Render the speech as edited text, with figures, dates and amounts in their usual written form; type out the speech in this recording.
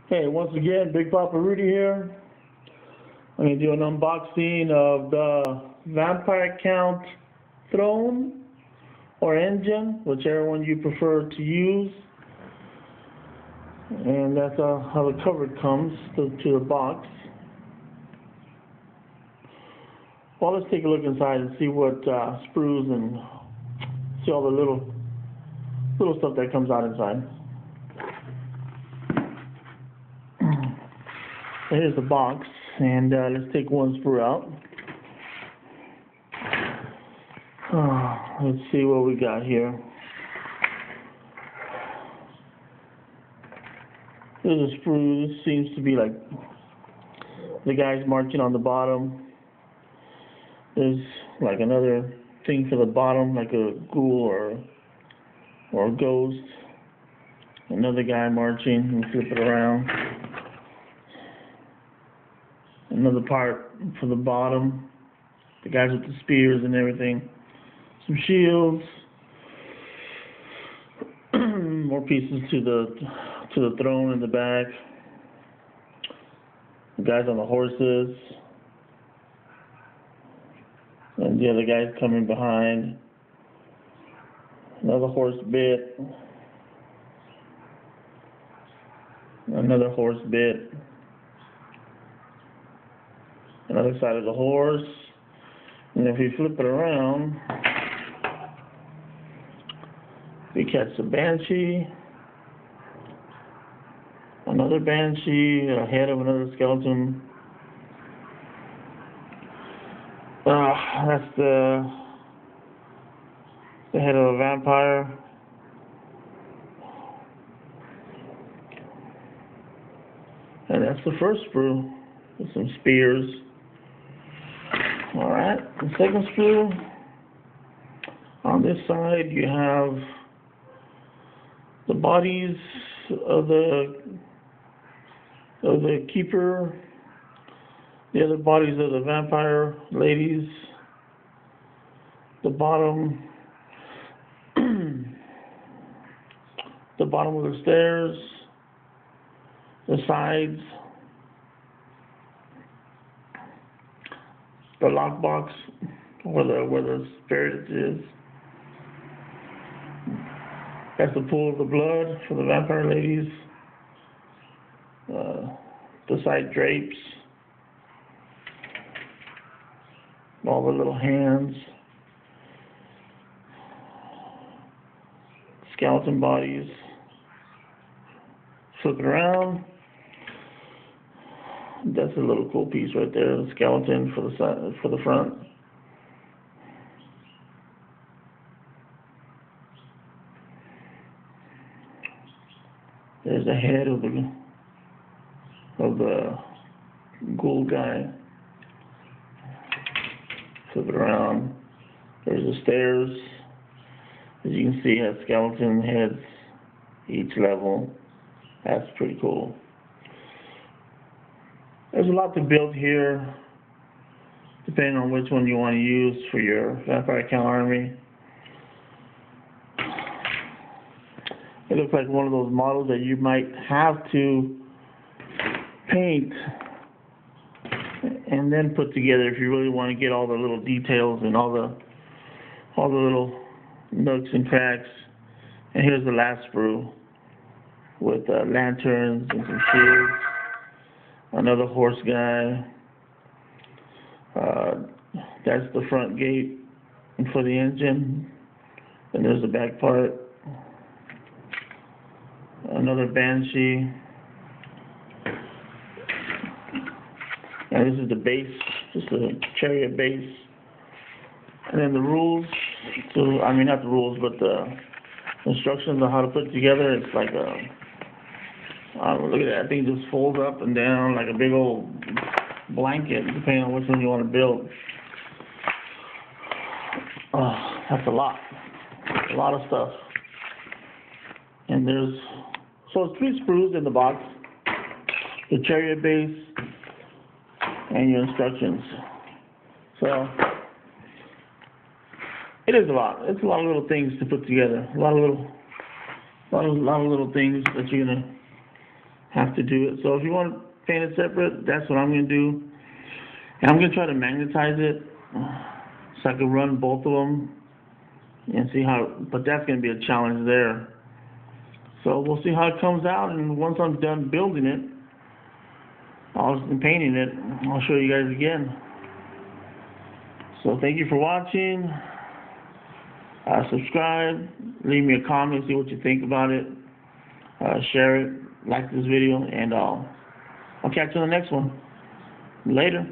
Hey, once again, Big Papa Rudy here. I'm going to do an unboxing of the Vampire Count Throne or Engine, whichever one you prefer to use. And that's how the cover comes to the box. Well, let's take a look inside and see what sprues and see all the little stuff that comes out inside. Here's the box, and let's take one sprue out. Let's see what we got here. There's a sprue. This seems to be like the guys marching on the bottom. There's like another thing for the bottom, like a ghoul or a ghost. Another guy marching. We flip it around. Another part for the bottom, the guys with the spears and everything. Some shields, more pieces to the throne in the back. The guys on the horses, and the other guys coming behind. Another horse bit. Another horse bit. Another side of the horse, and if we flip it around, we catch the banshee, another banshee, a head of another skeleton. That's the head of a vampire. And that's the first sprue with some spears. Alright, the second sprue, on this side you have the bodies of the keeper, the other bodies of the vampire ladies, the bottom the bottom of the stairs, the sides, the lockbox where the spirit is. That's the pool of the blood for the vampire ladies. The side drapes. All the little hands. Skeleton bodies. Flip it around. That's a little cool piece right there, the skeleton for the side, for the front. There's the head of the ghoul guy. Flip it around. There's the stairs. As you can see, it has skeleton heads each level. That's pretty cool. There's a lot to build here, depending on which one you want to use for your Vampire Count army. It looks like one of those models that you might have to paint and then put together if you really want to get all the little details and all the little nooks and cracks. And here's the last sprue with lanterns and some shields. Another horse guy. That's the front gate for the engine. And there's the back part. Another banshee. And this is the base, just a chariot base. And then the rules, not the rules, but the instructions on how to put it together. It's like look at that, that thing just folds up and down like a big old blanket, depending on which one you want to build. That's a lot of stuff. And it's 3 sprues in the box, the chariot base, and your instructions. So it is a lot. It's a lot of little things to put together. A lot of little things that you're gonna have to do it. So if you want to paint it separate, that's what I'm going to do. And I'm going to try to magnetize it so I can run both of them and see how, but that's going to be a challenge there. So we'll see how it comes out, and once I'm done building it, and painting it, I'll show you guys again. So thank you for watching. Subscribe, leave me a comment, see what you think about it. Share it, like this video, and I'll catch you on the next one. Later.